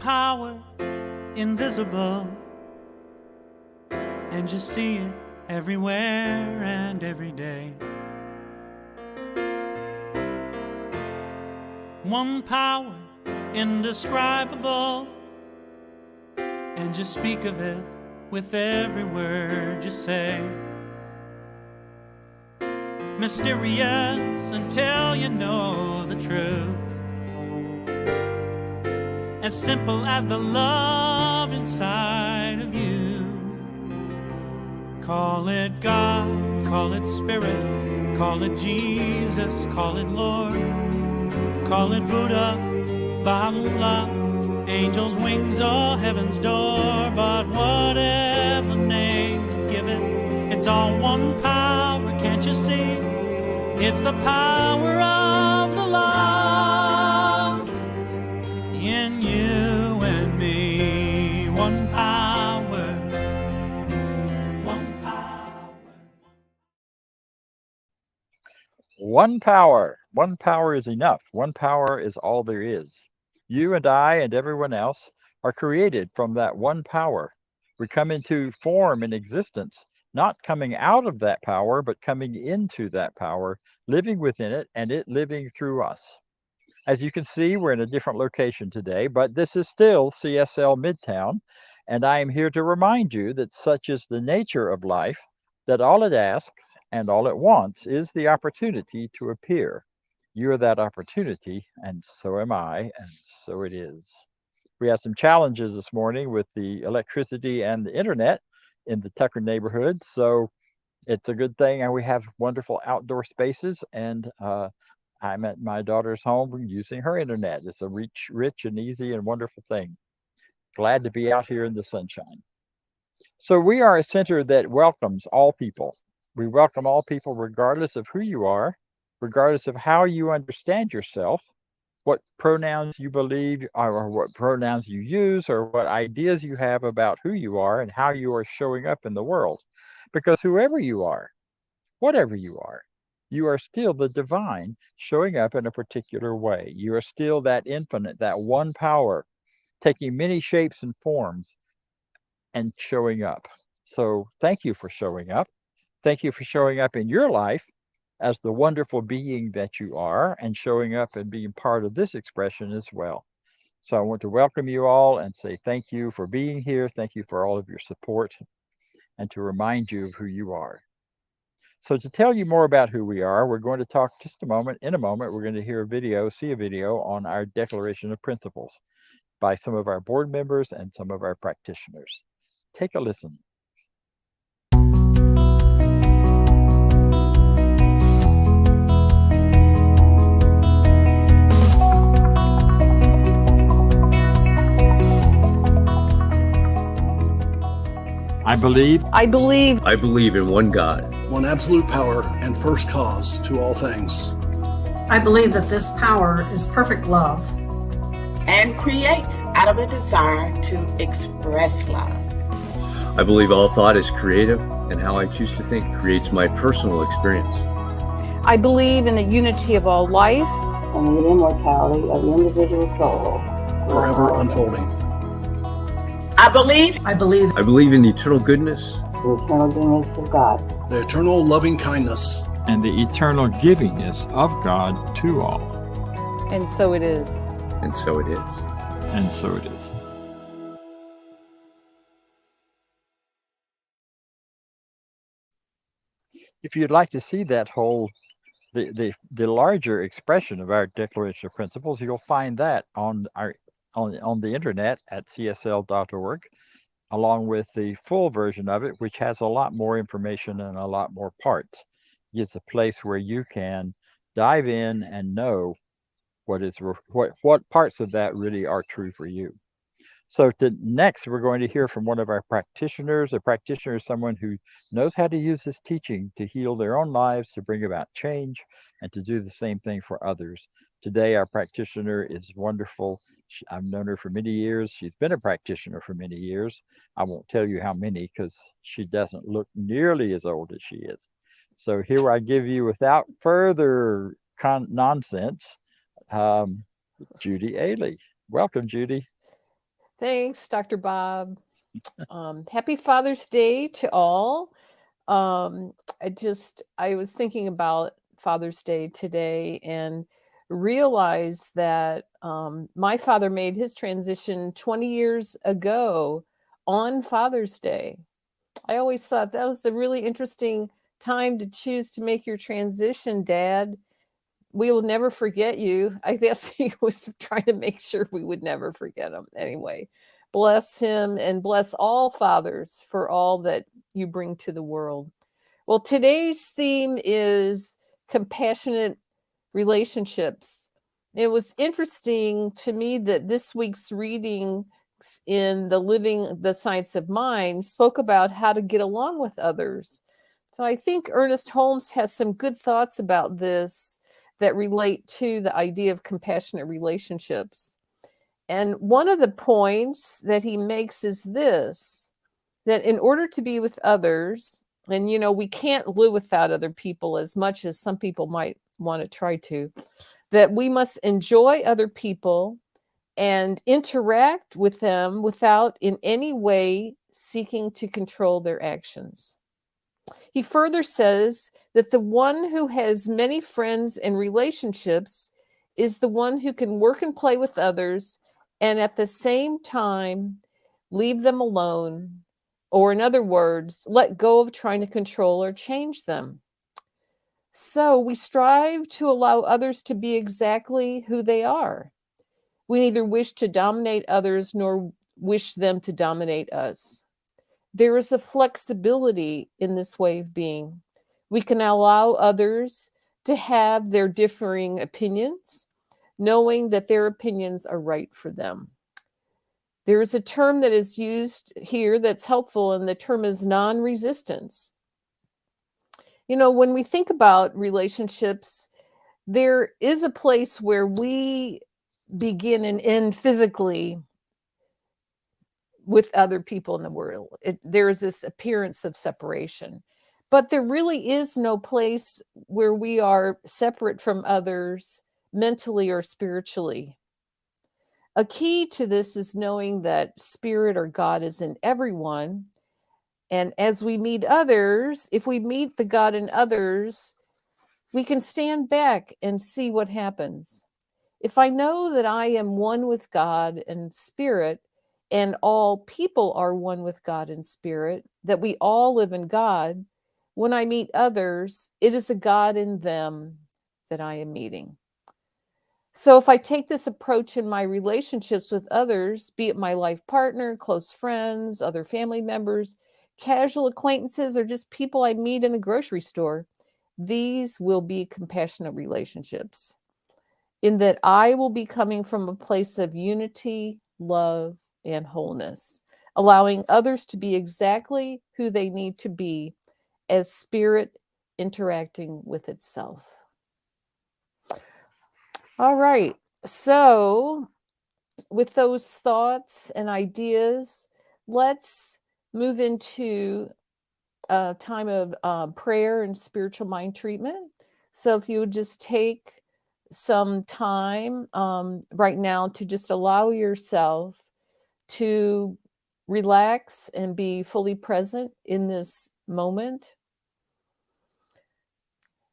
power invisible, and you see it everywhere and every day. One power indescribable, and you speak of it with every word you say. Mysterious until you know the truth, as simple as the love inside of you. Call it God, call it Spirit, call it Jesus, call it Lord, call it Buddha, Baha'u'llah, angels' wings or heaven's door. But whatever name you give it, it's all one power, can't you see? It's the power of the love in you and me. One power, one power. One power. One power is enough. One power is all there is. You and I and everyone else are created from that one power. We come into form and existence, not coming out of that power, but coming into that power, living within it, and it living through us. As you can see, we're in a different location today, but this is still CSL Midtown, and I am here to remind you that such is the nature of life, that all it asks and all it wants is the opportunity to appear. You are that opportunity, and so am I, and so it is. We have some challenges this morning with the electricity and the internet in the Tucker neighborhood, so it's a good thing, and we have wonderful outdoor spaces, and I'm at my daughter's home using her internet. It's a rich and easy and wonderful thing. Glad to be out here in the sunshine. So we are a center that welcomes all people. We welcome all people regardless of who you are, regardless of how you understand yourself, what pronouns you believe or what pronouns you use, or what ideas you have about who you are and how you are showing up in the world. Because whoever you are, whatever you are still the divine showing up in a particular way. You are still that infinite, that one power, taking many shapes and forms and showing up. So thank you for showing up. Thank you for showing up in your life as the wonderful being that you are, and showing up and being part of this expression as well. So I want to welcome you all and say thank you for being here. Thank you for all of your support, and to remind you of who you are. So to tell you more about who we are, we're going to talk just a moment. In a moment, we're going to hear a video, see a video on our Declaration of Principles by some of our board members and some of our practitioners. Take a listen. I believe in one God, one absolute power and first cause to all things. I believe that this power is perfect love and creates out of a desire to express love. I believe all thought is creative, and how I choose to think creates my personal experience. I believe in the unity of all life and the immortality of the individual soul, forever unfolding. I believe in the eternal goodness, the eternal goodness of God, the eternal loving kindness, and the eternal givingness of God to all. And so it is. And so it is. And so it is. If you'd like to see that whole, the larger expression of our Declaration of Principles, you'll find that on the internet at csl.org, along with the full version of it, which has a lot more information and a lot more parts. It's a place where you can dive in and know what parts of that really are true for you. So next, we're going to hear from one of our practitioners. A practitioner is someone who knows how to use this teaching to heal their own lives, to bring about change, and to do the same thing for others. Today, our practitioner is wonderful. I've known her for many years. She's been a practitioner for many years. I won't tell you how many, because she doesn't look nearly as old as she is. So here I give you, without further nonsense, Judy Ailey. Welcome, Judy. Thanks, Dr. Bob. Happy Father's Day to all. I was thinking about Father's Day today and realized that my father made his transition 20 years ago on Father's Day. I always thought that was a really interesting time to choose to make your transition, Dad. We will never forget you. I guess he was trying to make sure we would never forget him. Anyway, bless him and bless all fathers for all that you bring to the world. Well, today's theme is compassionate relationships. It was interesting to me that this week's reading in the Living the Science of Mind spoke about how to get along with others. So I think Ernest Holmes has some good thoughts about this that relate to the idea of compassionate relationships. And one of the points that he makes is this, that in order to be with others, and we can't live without other people as much as some people might want to try to, that we must enjoy other people and interact with them without in any way seeking to control their actions. He further says that the one who has many friends and relationships is the one who can work and play with others and at the same time leave them alone, or in other words, let go of trying to control or change them. So we strive to allow others to be exactly who they are. We neither wish to dominate others nor wish them to dominate us. There is a flexibility in this way of being. We can allow others to have their differing opinions, knowing that their opinions are right for them. There is a term that is used here that's helpful, and the term is non-resistance. When we think about relationships, there is a place where we begin and end physically with other people in the world. There is this appearance of separation, but there really is no place where we are separate from others mentally or spiritually. A key to this is knowing that spirit or God is in everyone. And as we meet others, if we meet the God in others, we can stand back and see what happens. If I know that I am one with God and spirit, and all people are one with God and spirit, that we all live in God, when I meet others, it is a God in them that I am meeting. So if I take this approach in my relationships with others, be it my life partner, close friends, other family members, casual acquaintances, or just people I meet in the grocery store, these will be compassionate relationships, in that I will be coming from a place of unity, love, and wholeness, allowing others to be exactly who they need to be as spirit interacting with itself. All right. So with those thoughts and ideas, let's move into a time of prayer and spiritual mind treatment. So if you would just take some time right now to just allow yourself to relax and be fully present in this moment.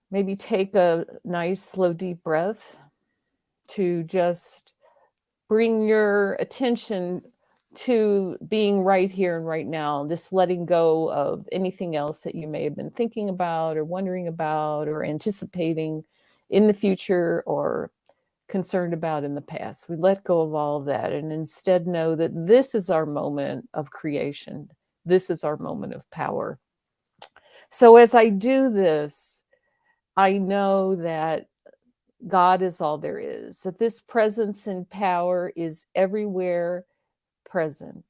Maybe take a nice, slow, deep breath to just bring your attention to being right here and right now, just letting go of anything else that you may have been thinking about or wondering about or anticipating in the future or concerned about in the past. We let go of all of that and instead know that this is our moment of creation. This is our moment of power. So as I do this, I know that God is all there is, that this presence and power is everywhere present.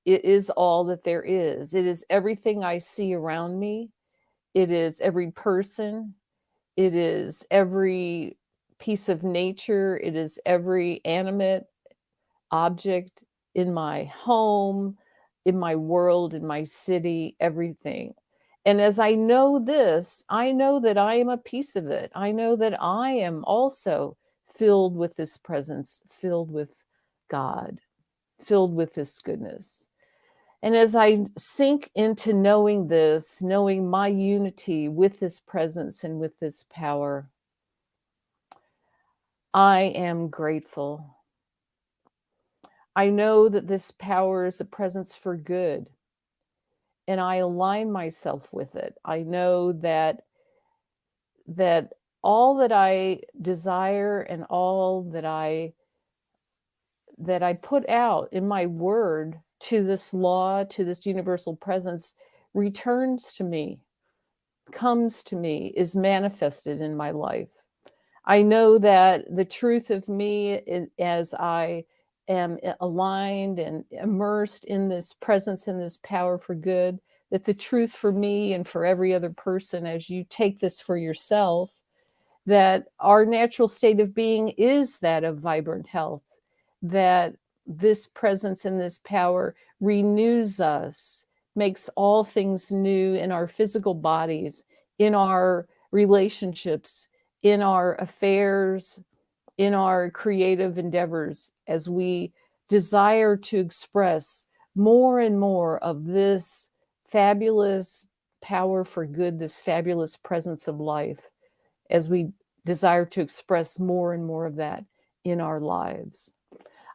It is all that there is. It is everything I see around me. It is every person. It is every piece of nature. It is every animate object in my home, in my world, in my city, everything. And as I know this, I know that I am a piece of it. I know that I am also filled with this presence, filled with God. filled with this goodness. And as I sink into knowing this, knowing my unity with this presence and with this power, I am grateful. I know that this power is a presence for good, and I align myself with it. I know that all that I desire and all that I put out in my word to this law, to this universal presence, returns to me, comes to me, is manifested in my life. I know that the truth of me, as I am aligned and immersed in this presence and this power for good, that the truth for me and for every other person, as you take this for yourself, that our natural state of being is that of vibrant health, that this presence and this power renews us, makes all things new in our physical bodies, in our relationships, in our affairs, in our creative endeavors, as we desire to express more and more of this fabulous power for good, this fabulous presence of life, as we desire to express more and more of that in our lives.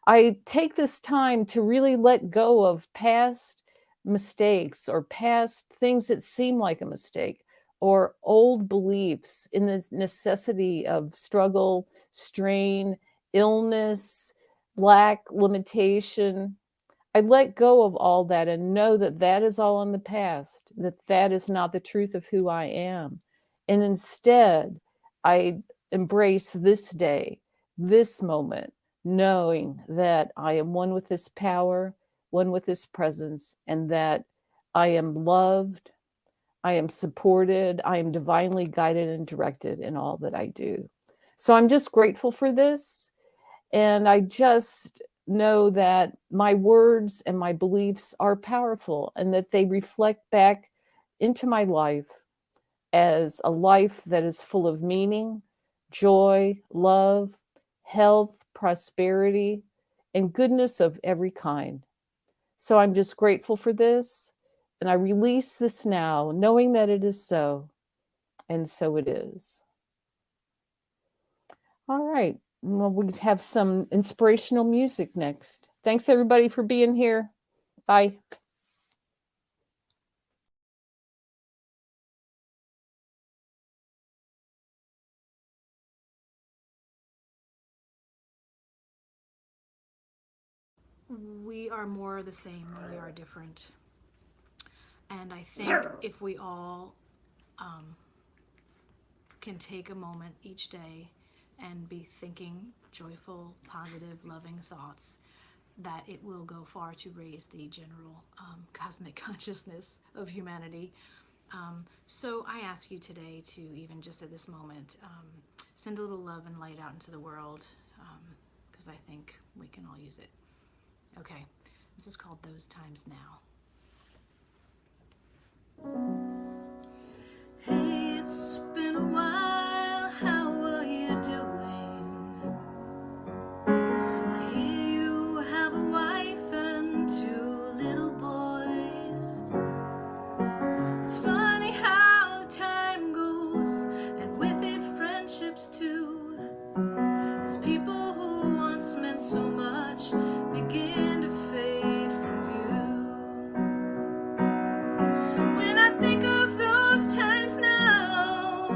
I take this time to really let go of past mistakes or past things that seem like a mistake, or old beliefs in the necessity of struggle, strain, illness, lack, limitation. I let go of all that and know that that is all in the past, that that is not the truth of who I am. And instead, I embrace this day, this moment, knowing that I am one with this power, one with this presence, and that I am loved, I am supported, I am divinely guided and directed in all that I do. So I'm just grateful for this. And I just know that my words and my beliefs are powerful and that they reflect back into my life as a life that is full of meaning, joy, love, health, prosperity, and goodness of every kind. So I'm just grateful for this, and I release this now, knowing that it is so, and so it is. All right. Well, we have some inspirational music next. Thanks, everybody, for being here. Bye. We are more the same than we are different. And I think if we all can take a moment each day and be thinking joyful, positive, loving thoughts, that it will go far to raise the general cosmic consciousness of humanity. So I ask you today to, even just at this moment, send a little love and light out into the world, because I think we can all use it. Okay, this is called Those Times Now. Hey, it's been a while, how are you doing? I hear you have a wife and 2 little boys. It's funny how time goes, and with it friendships too, as people who once meant so much begin to fade from view. When I think of those times now,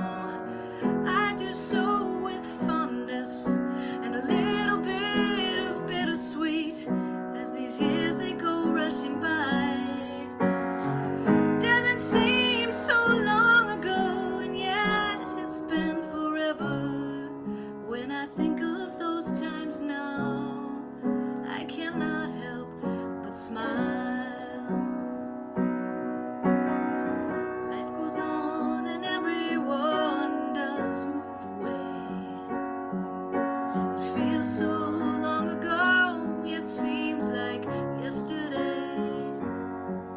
I do so with fondness and a little bit of bittersweet, as these years they go rushing by. It doesn't seem so long ago, and yet it's been forever. When I think of those times now, I cannot help but smile. Life goes on and everyone does move away. It feels so long ago, yet seems like yesterday.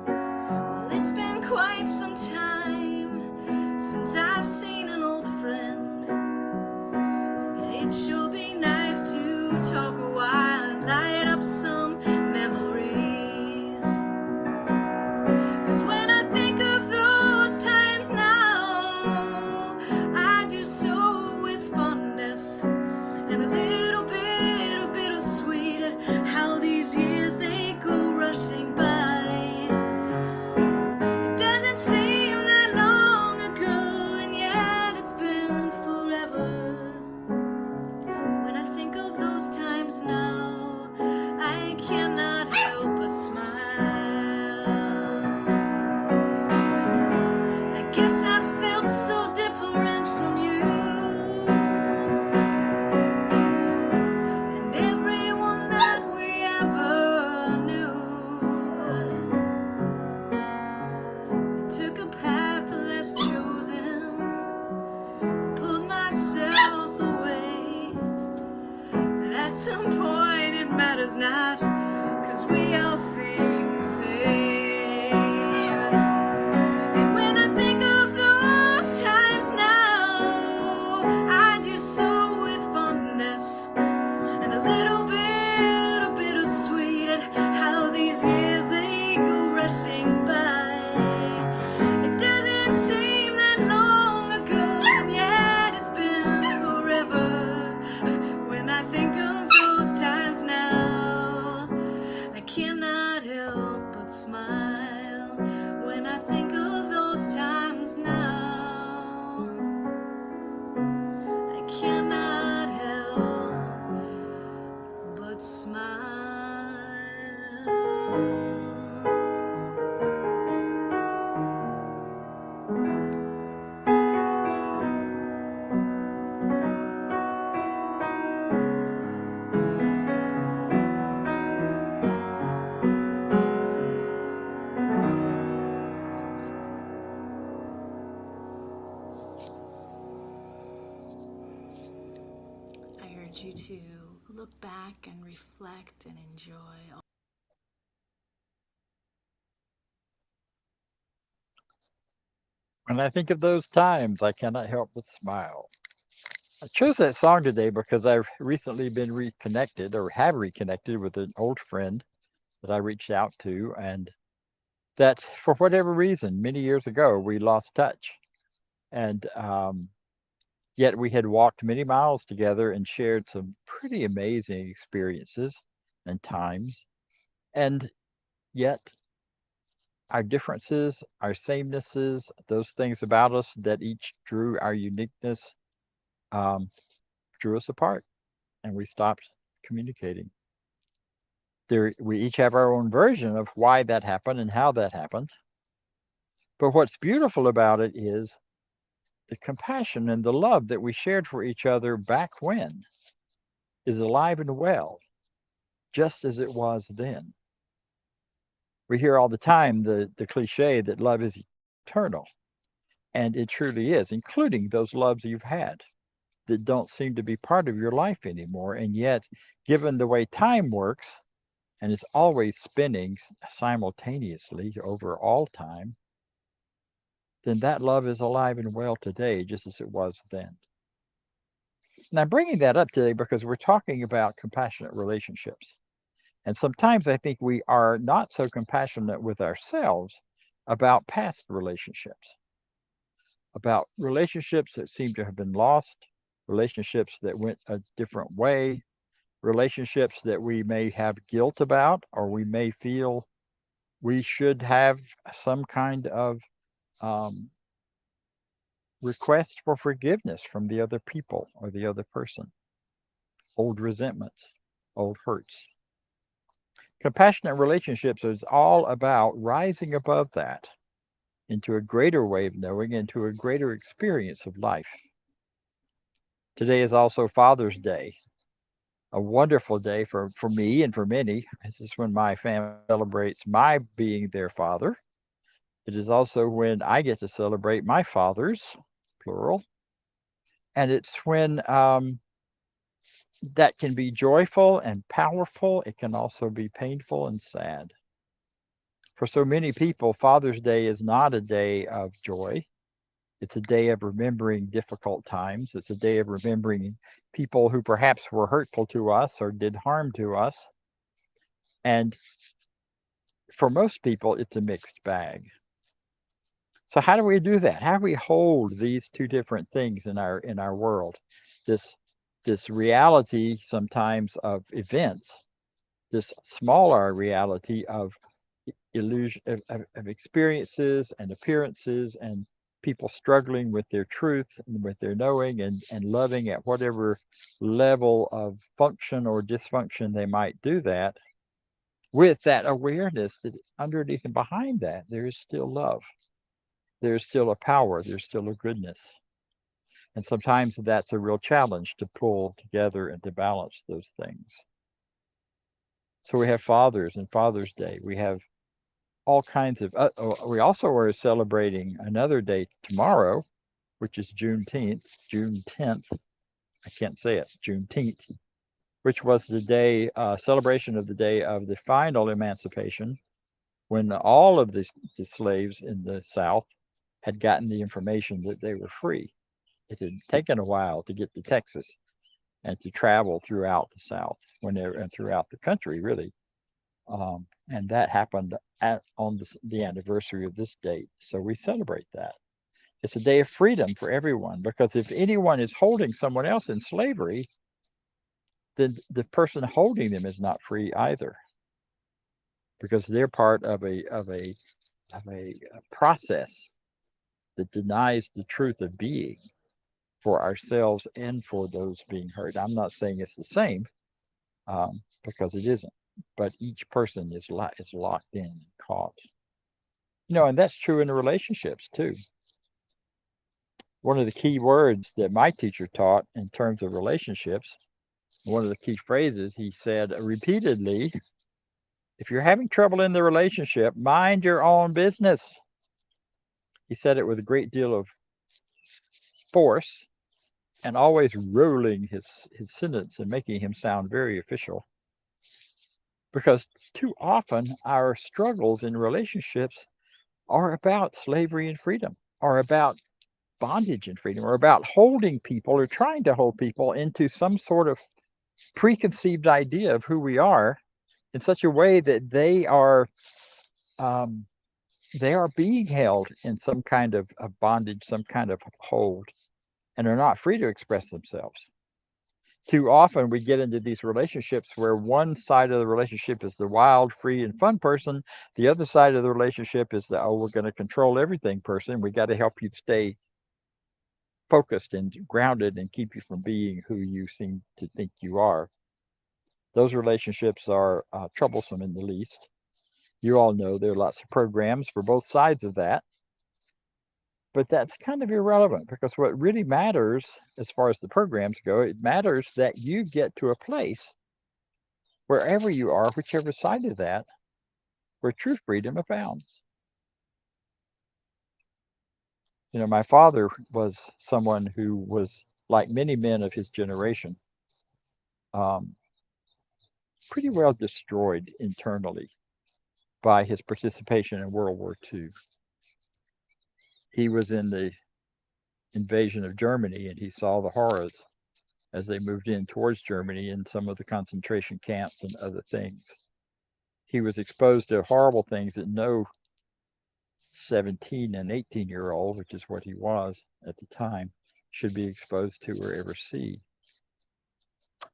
Well, it's been quite some time since I've seen an old friend. Yeah, it'd sure be nice to talk a while and light up some memories. not, 'cause we all sing the same. And when I think of those times now, I do so with fondness and a little bit of bittersweet at how these years they go rushing by. It doesn't seem that long ago, and yet it's been forever. When I think of those times now, I cannot help but smile. When I think of those times now, I cannot help but smile. I urge you to look back and reflect and enjoy. When I think of those times, I cannot help but smile. I chose that song today because I've recently been reconnected or have reconnected with an old friend that I reached out to, and that for whatever reason, many years ago, we lost touch. And yet we had walked many miles together and shared some pretty amazing experiences and times. And yet our differences, our samenesses, those things about us that each drew our uniqueness, um, drew us apart, and we stopped communicating. We each have our own version of why that happened and how that happened. But what's beautiful about it is the compassion and the love that we shared for each other back when is alive and well, just as it was then. We hear all the time the cliche that love is eternal, and it truly is, including those loves you've had that don't seem to be part of your life anymore. And yet, given the way time works, and it's always spinning simultaneously over all time, then that love is alive and well today, just as it was then. And I'm bringing that up today because we're talking about compassionate relationships. And sometimes I think we are not so compassionate with ourselves about past relationships, about relationships that seem to have been lost, relationships that went a different way, relationships that we may have guilt about, or we may feel we should have some kind of um, request for forgiveness from the other people or the other person, old resentments, old hurts. Compassionate relationships is all about rising above that into a greater way of knowing, into a greater experience of life. Today is also Father's Day, a wonderful day for me and for many. This is when my family celebrates my being their father. It is also when I get to celebrate my fathers, plural. And it's when that can be joyful and powerful. It can also be painful and sad. For so many people, Father's Day is not a day of joy. It's a day of remembering difficult times. It's a day of remembering people who perhaps were hurtful to us or did harm to us. And for most people, it's a mixed bag. So how do we do that? How do we hold these two different things in our world? This reality sometimes of events, this smaller reality of illusion of experiences and appearances and people struggling with their truth and with their knowing and loving at whatever level of function or dysfunction they might do that, with that awareness that underneath and behind that there is still love, there's still a power, there's still a goodness. And sometimes that's a real challenge to pull together and to balance those things. So we have fathers and Father's Day. We have all kinds of, we also are celebrating another day tomorrow, which is June 10th. I can't say it, Juneteenth. which was the day celebration of the day of the final emancipation, when all of the slaves in the South had gotten the information that they were free. It had taken a while to get to Texas and to travel throughout the South and throughout the country, really. And that happened on the anniversary of this date. So we celebrate that. It's a day of freedom for everyone, because if anyone is holding someone else in slavery, then the person holding them is not free either, because they're part of a process that denies the truth of being for ourselves and for those being hurt. I'm not saying it's the same, because it isn't, but each person is locked in and caught. And that's true in the relationships too. One of the key words that my teacher taught in terms of relationships, one of the key phrases he said repeatedly, if you're having trouble in the relationship, mind your own business. He said it with a great deal of force and always rolling his sentence and making him sound very official. Because too often our struggles in relationships are about slavery and freedom, are about bondage and freedom, or about holding people or trying to hold people into some sort of preconceived idea of who we are in such a way that they are being held in some kind of bondage, some kind of hold, and are not free to express themselves. Too often we get into these relationships where one side of the relationship is the wild, free, and fun person. The other side of the relationship is the, we're going to control everything person. We got to help you stay focused and grounded and keep you from being who you seem to think you are. Those relationships are troublesome in the least. You all know there are lots of programs for both sides of that. But that's kind of irrelevant, because what really matters as far as the programs go, it matters that you get to a place, wherever you are, whichever side of that, where true freedom abounds. My father was someone who was, like many men of his generation, pretty well destroyed internally by his participation in World War II. He was in the invasion of Germany, and he saw the horrors as they moved in towards Germany in some of the concentration camps and other things. He was exposed to horrible things that no 17 and 18-year-old, which is what he was at the time, should be exposed to or ever see.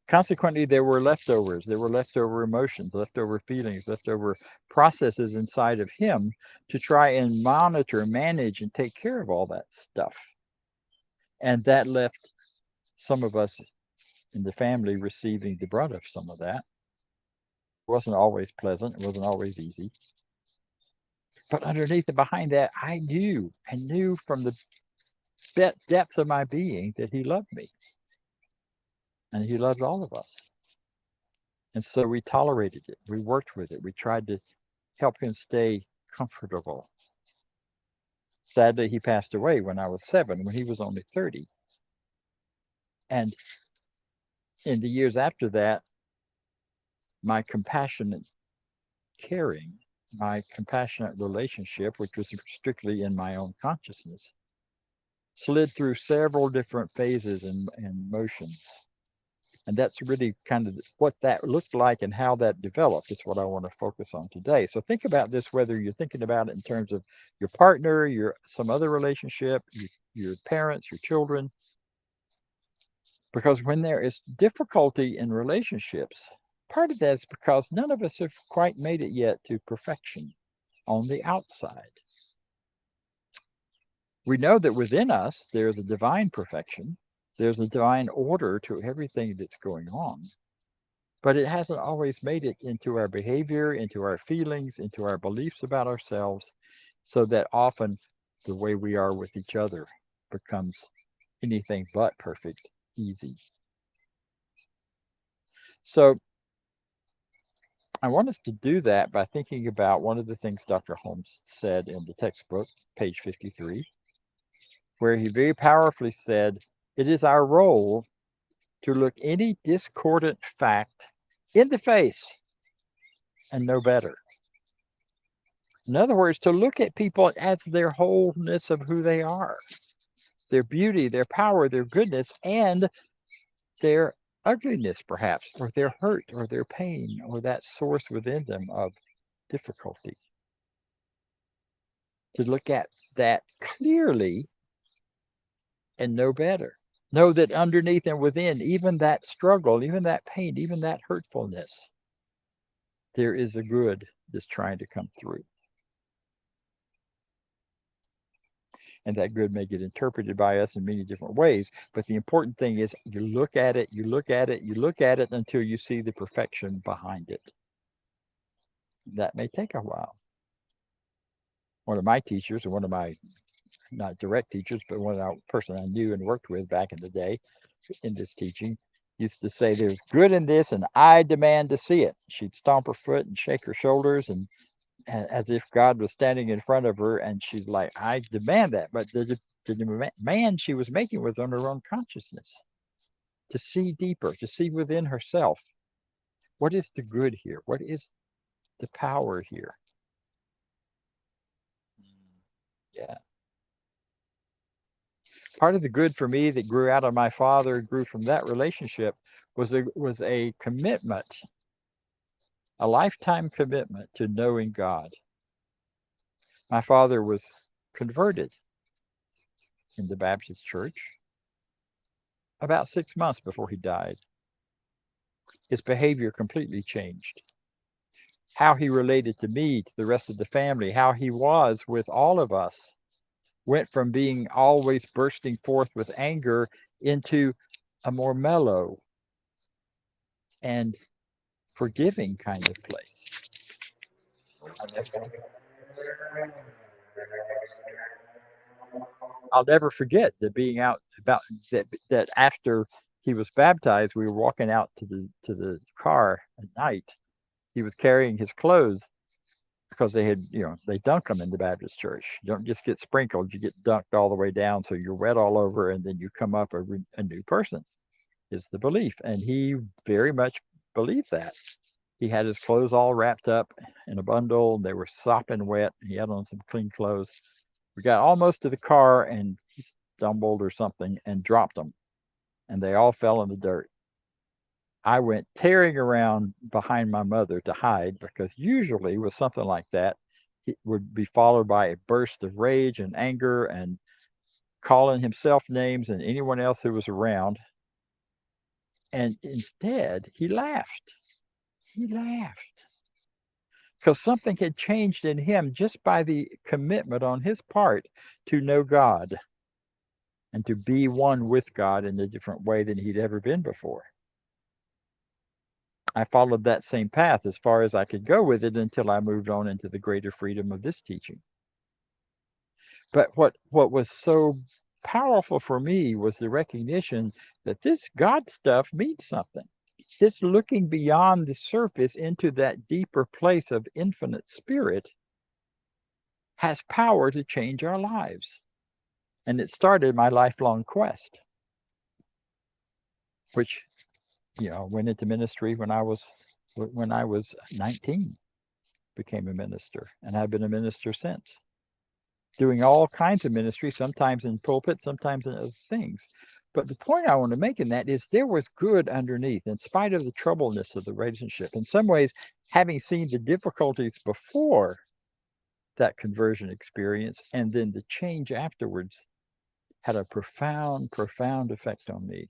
Consequently, there were leftovers. There were leftover emotions, leftover feelings, leftover processes inside of him to try and monitor, manage, and take care of all that stuff. And that left some of us in the family receiving the brunt of some of that. It wasn't always pleasant. It wasn't always easy. But underneath and behind that, I knew from the depth of my being that he loved me. And he loved all of us. And so we tolerated it. We worked with it. We tried to help him stay comfortable. Sadly, he passed away when I was 7, when he was only 30. And in the years after that, my compassionate caring, my compassionate relationship, which was strictly in my own consciousness, slid through several different phases and motions. And that's really kind of what that looked like and how that developed is what I want to focus on today. So think about this, whether you're thinking about it in terms of your partner, some other relationship, your parents, your children. Because when there is difficulty in relationships, part of that is because none of us have quite made it yet to perfection on the outside. We know that within us, there's a divine perfection. There's a divine order to everything that's going on. But it hasn't always made it into our behavior, into our feelings, into our beliefs about ourselves, so that often the way we are with each other becomes anything but perfect, easy. So I want us to do that by thinking about one of the things Dr. Holmes said in the textbook, page 53, where he very powerfully said, it is our role to look any discordant fact in the face and know better. In other words, to look at people as their wholeness of who they are, their beauty, their power, their goodness, and their ugliness, perhaps, or their hurt, or their pain, or that source within them of difficulty. To look at that clearly and know better. Know that underneath and within, even that struggle, even that pain, even that hurtfulness, there is a good that's trying to come through. And that good may get interpreted by us in many different ways. But the important thing is you look at it, you look at it, you look at it until you see the perfection behind it. That may take a while. One of my teachers, or one of my, not direct teachers, but one of the person I knew and worked with back in the day in this teaching, used to say, there's good in this and I demand to see it. She'd stomp her foot and shake her shoulders and as if God was standing in front of her, and she's like, I demand that. But the demand she was making was on her own consciousness, to see deeper, to see within herself. What is the good here? What is the power here? Yeah. Part of the good for me that grew out of my father, grew from that relationship, was a commitment, a lifetime commitment to knowing God. My father was converted in the Baptist church about 6 months before he died. His behavior completely changed. How he related to me, to the rest of the family, how he was with all of us, went from being always bursting forth with anger into a more mellow and forgiving kind of place. I'll never forget that being out about that after he was baptized, we were walking out to the car at night. He was carrying his clothes because they had, they dunk them in the Baptist church. You don't just get sprinkled, you get dunked all the way down, so you're wet all over, and then you come up a new person, is the belief. And he very much believed that. He had his clothes all wrapped up in a bundle, and they were sopping wet. He had on some clean clothes. We got almost to the car, and he stumbled or something and dropped them, and they all fell in the dirt. I went tearing around behind my mother to hide, because usually with something like that, it would be followed by a burst of rage and anger and calling himself names and anyone else who was around. And instead, he laughed. He laughed. Because something had changed in him just by the commitment on his part to know God and to be one with God in a different way than he'd ever been before. I followed that same path as far as I could go with it until I moved on into the greater freedom of this teaching. But what was so powerful for me was the recognition that this God stuff means something. This looking beyond the surface into that deeper place of infinite spirit has power to change our lives. And it started my lifelong quest, which went into ministry when I was 19, became a minister, and I've been a minister since, doing all kinds of ministry, sometimes in pulpit, sometimes in other things. But the point I want to make in that is there was good underneath, in spite of the troubleness of the relationship. In some ways, having seen the difficulties before that conversion experience and then the change afterwards had a profound, profound effect on me,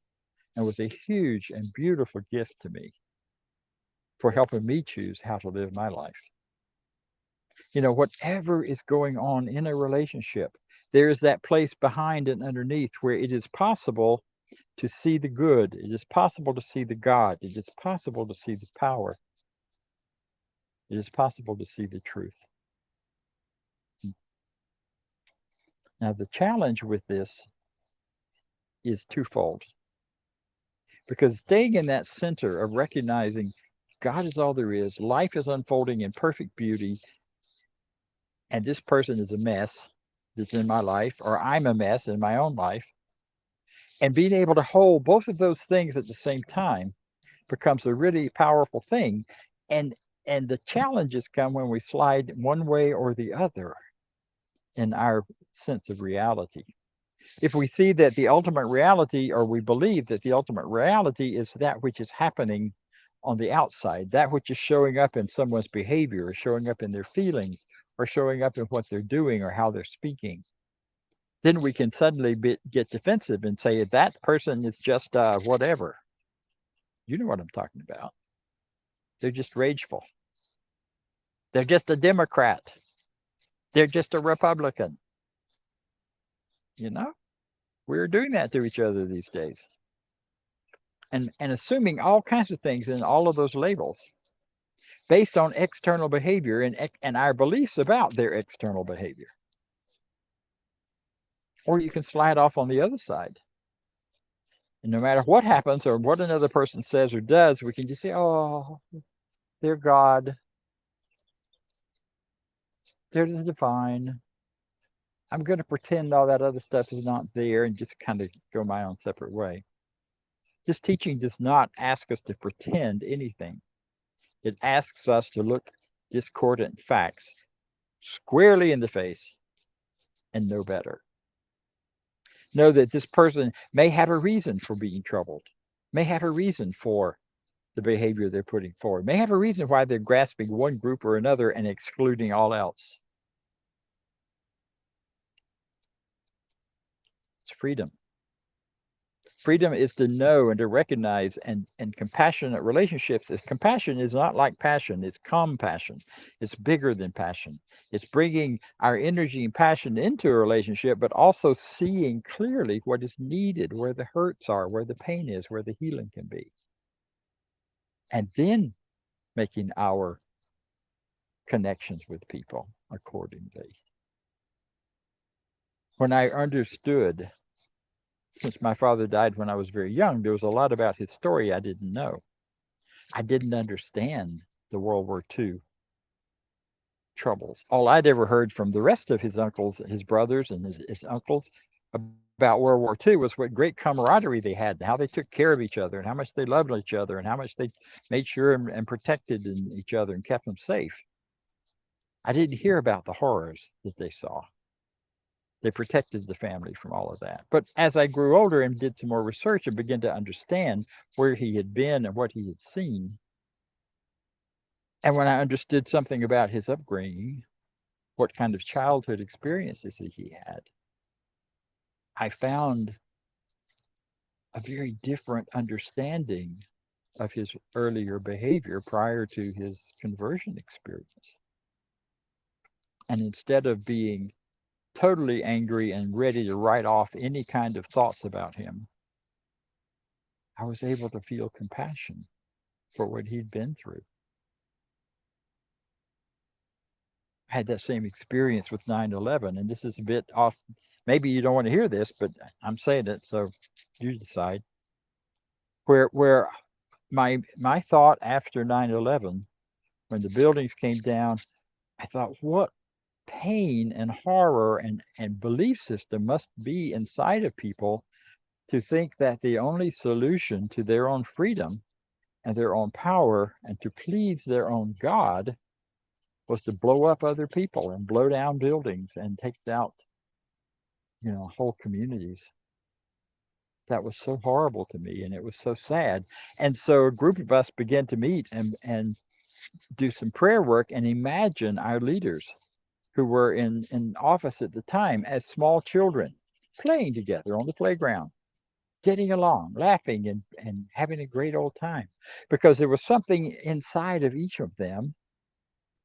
and was a huge and beautiful gift to me for helping me choose how to live my life. Whatever is going on in a relationship, there is that place behind and underneath where it is possible to see the good. It is possible to see the God. It is possible to see the power. It is possible to see the truth. Now, the challenge with this is twofold. Because staying in that center of recognizing God is all there is, life is unfolding in perfect beauty, and this person is a mess that's in my life, or I'm a mess in my own life, And being able to hold both of those things at the same time becomes a really powerful thing. And the challenges come when we slide one way or the other in our sense of reality. If we see that the ultimate reality, or we believe that the ultimate reality is that which is happening on the outside, that which is showing up in someone's behavior, or showing up in their feelings, or showing up in what they're doing or how they're speaking, then we can suddenly get defensive and say that person is just whatever. You know what I'm talking about. They're just rageful. They're just a Democrat. They're just a Republican. You know, we're doing that to each other these days. And assuming all kinds of things in all of those labels based on external behavior and our beliefs about their external behavior. Or you can slide off on the other side. And no matter what happens or what another person says or does, we can just say, oh, they're God. They're the divine. I'm going to pretend all that other stuff is not there and just kind of go my own separate way. This teaching does not ask us to pretend anything. It asks us to look discordant facts squarely in the face and know better. Know that this person may have a reason for being troubled, may have a reason for the behavior they're putting forward, may have a reason why they're grasping one group or another and excluding all else. It's freedom. Freedom is to know and to recognize and compassionate relationships. Compassion is not like passion. It's compassion. It's bigger than passion. It's bringing our energy and passion into a relationship, but also seeing clearly what is needed, where the hurts are, where the pain is, where the healing can be. And then making our connections with people accordingly. When I understood, since my father died when I was very young, there was a lot about his story I didn't know. I didn't understand the World War II troubles. All I'd ever heard from the rest of his uncles, his brothers and his uncles about World War II was what great camaraderie they had, and how they took care of each other, and how much they loved each other, and how much they made sure and protected each other and kept them safe. I didn't hear about the horrors that they saw. They protected the family from all of that. But as I grew older and did some more research and began to understand where he had been and what he had seen, and when I understood something about his upbringing, what kind of childhood experiences he had, I found a very different understanding of his earlier behavior prior to his conversion experience. And instead of being totally angry and ready to write off any kind of thoughts about him, I was able to feel compassion for what he'd been through. I had that same experience with 9/11, and this is a bit off. Maybe you don't want to hear this, but I'm saying it, so you decide. Where my thought after 9/11, when the buildings came down, I thought, what pain and horror and belief system must be inside of people to think that the only solution to their own freedom and their own power and to please their own God was to blow up other people and blow down buildings and take out, whole communities. That was so horrible to me, and it was so sad. And so a group of us began to meet and do some prayer work and imagine our leaders who were in office at the time as small children, playing together on the playground, getting along, laughing and having a great old time. Because there was something inside of each of them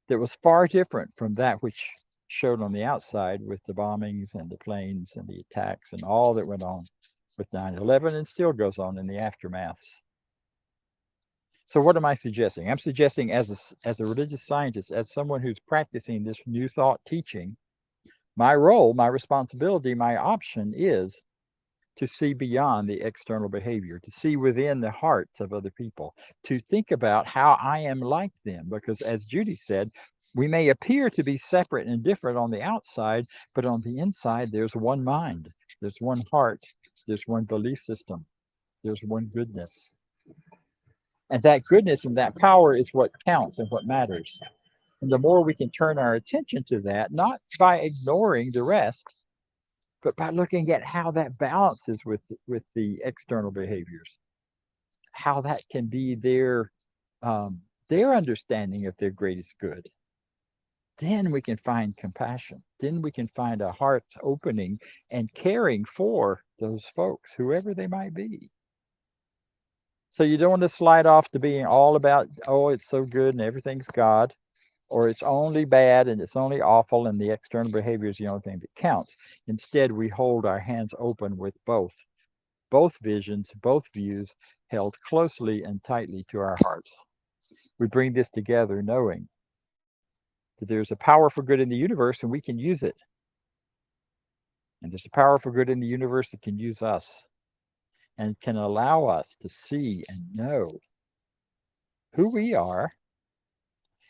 that was far different from that which showed on the outside with the bombings and the planes and the attacks and all that went on with 9/11 and still goes on in the aftermaths. So what am I suggesting? I'm suggesting as a religious scientist, as someone who's practicing this new thought teaching, my role, my responsibility, my option is to see beyond the external behavior, to see within the hearts of other people, to think about how I am like them. Because as Judy said, we may appear to be separate and different on the outside, but on the inside, there's one mind, there's one heart, There's one belief system. There's one goodness. And that goodness and that power is what counts and what matters. And the more we can turn our attention to that, not by ignoring the rest, but by looking at how that balances with the external behaviors, how that can be their understanding of their greatest good, then we can find compassion. Then we can find a heart opening and caring for those folks, whoever they might be. So you don't want to slide off to being all about, oh, it's so good and everything's God, or it's only bad and it's only awful and the external behavior is the only thing that counts. Instead, we hold our hands open with both visions, both views held closely and tightly to our hearts. We bring this together knowing that there's a power for good in the universe and we can use it. And there's a power for good in the universe that can use us and can allow us to see and know who we are.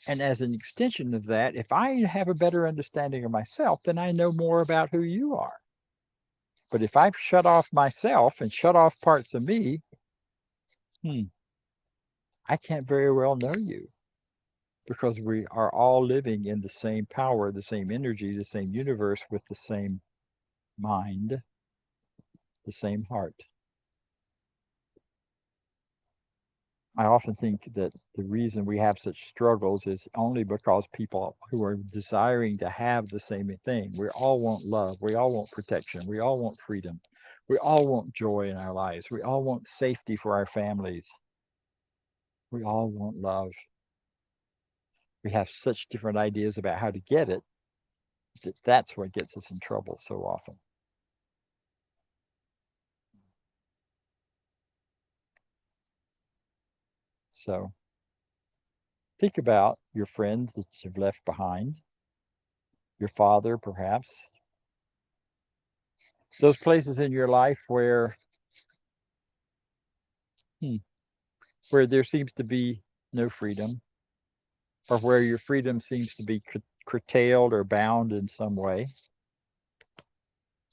And as an extension of that, if I have a better understanding of myself, then I know more about who you are. But if I've shut off myself and shut off parts of me, I can't very well know you, because we are all living in the same power, the same energy, the same universe, with the same mind, the same heart. I often think that the reason we have such struggles is only because people who are desiring to have the same thing. We all want love. We all want protection. We all want freedom. We all want joy in our lives. We all want safety for our families. We all want love. We have such different ideas about how to get it that that's what gets us in trouble so often. So think about your friends that you've left behind, your father, perhaps, those places in your life where there seems to be no freedom, or where your freedom seems to be curtailed or bound in some way.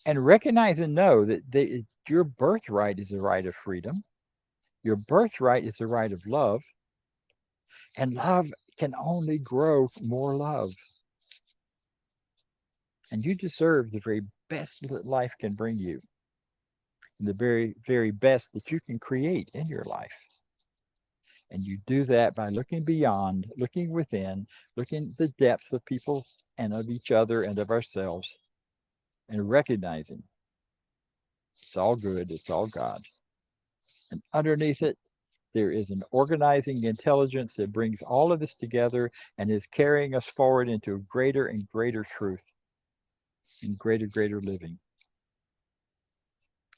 And recognize and know that your birthright is the right of freedom. Your birthright is the right of love. And love can only grow more love. And you deserve the very best that life can bring you, and the very, very best that you can create in your life. And you do that by looking beyond, looking within, looking at the depth of people and of each other and of ourselves, and recognizing it's all good, it's all God. And underneath it, there is an organizing intelligence that brings all of this together and is carrying us forward into greater and greater truth and greater living.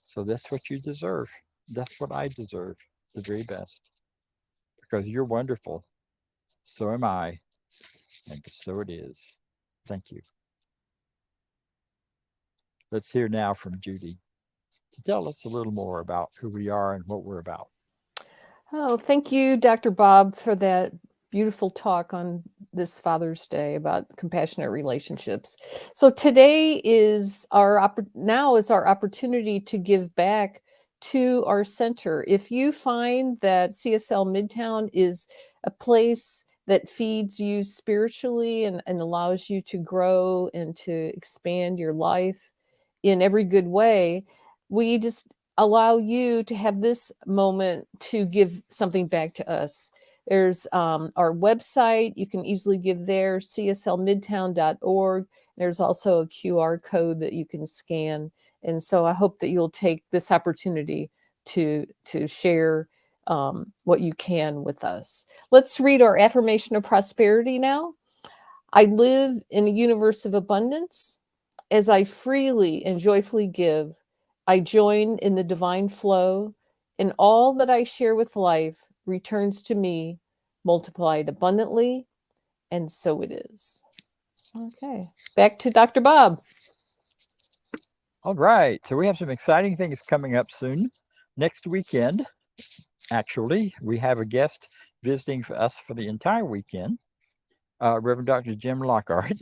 So that's what you deserve. That's what I deserve, the very best. Because you're wonderful. So am I. And so it is. Thank you. Let's hear now from Judy to tell us a little more about who we are and what we're about. Oh, thank you, Dr. Bob, for that beautiful talk on this Father's Day about compassionate relationships. So today is our opportunity to give back to our center. If you find that CSL Midtown is a place that feeds you spiritually and allows you to grow and to expand your life in every good way, we just allow you to have this moment to give something back to us. There's our website. You can easily give there, cslmidtown.org. There's also a QR code that you can scan. And so I hope that you'll take this opportunity to share what you can with us. Let's read our affirmation of prosperity now. I live in a universe of abundance. As I freely and joyfully give, I join in the divine flow, and all that I share with life returns to me multiplied abundantly, and so it is. Okay, back to Dr. Bob. All right, so we have some exciting things coming up soon. Next weekend, actually, we have a guest visiting for us for the entire weekend, Reverend Dr. Jim Lockhart.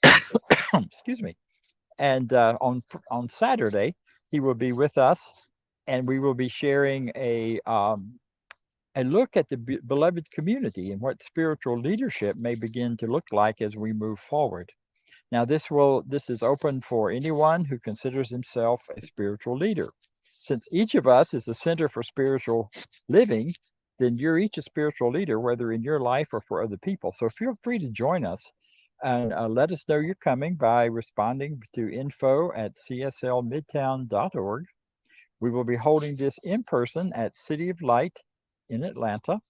Excuse me. And on Saturday, he will be with us, and we will be sharing a look at the beloved community and what spiritual leadership may begin to look like as we move forward. Now, this is open for anyone who considers himself a spiritual leader. Since each of us is the center for spiritual living, then you're each a spiritual leader, whether in your life or for other people. So feel free to join us and let us know you're coming by responding to info@cslmidtown.org. We will be holding this in person at City of Light in Atlanta,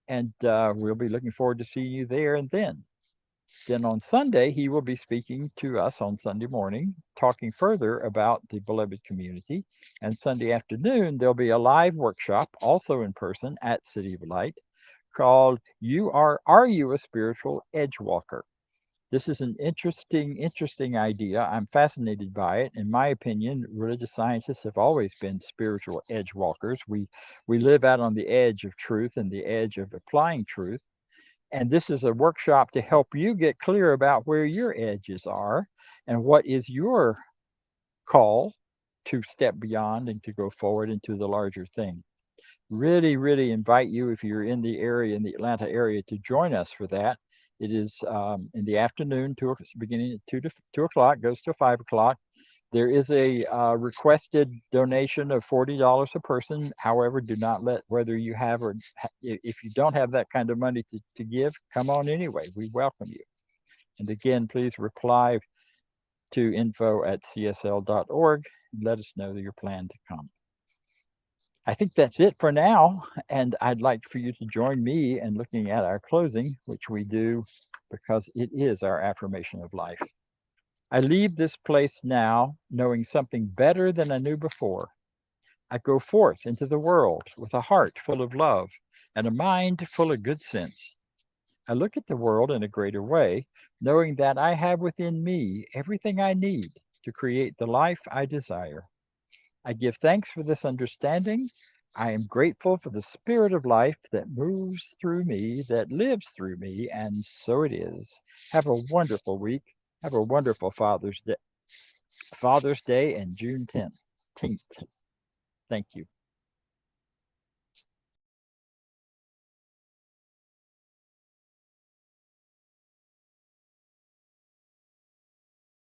and we'll be looking forward to seeing you there and then. Then on Sunday, he will be speaking to us on Sunday morning, talking further about the beloved community. And Sunday afternoon, there'll be a live workshop, also in person at City of Light, called Are You a Spiritual Edge Walker? This is an interesting idea. I'm fascinated by it. In my opinion, religious scientists have always been spiritual edge walkers. We live out on the edge of truth and the edge of applying truth. And this is a workshop to help you get clear about where your edges are and what is your call to step beyond and to go forward into the larger thing. Really invite you, if you're in the area, in the Atlanta area, to join us for that. It is in the afternoon, beginning at 2 o'clock, goes to 5 o'clock. There is a requested donation of $40 a person. However, do not let, whether you have or if you don't have that kind of money to give, come on anyway. We welcome you. And again, please reply to info@csl.org and let us know that you plan to come. I think that's it for now, and I'd like for you to join me in looking at our closing, which we do because it is our affirmation of life. I leave this place now knowing something better than I knew before. I go forth into the world with a heart full of love and a mind full of good sense. I look at the world in a greater way, knowing that I have within me everything I need to create the life I desire. I give thanks for this understanding. I am grateful for the spirit of life that moves through me, that lives through me, and so it is. Have a wonderful week. Have a wonderful Father's Day and June 10th. Thank you.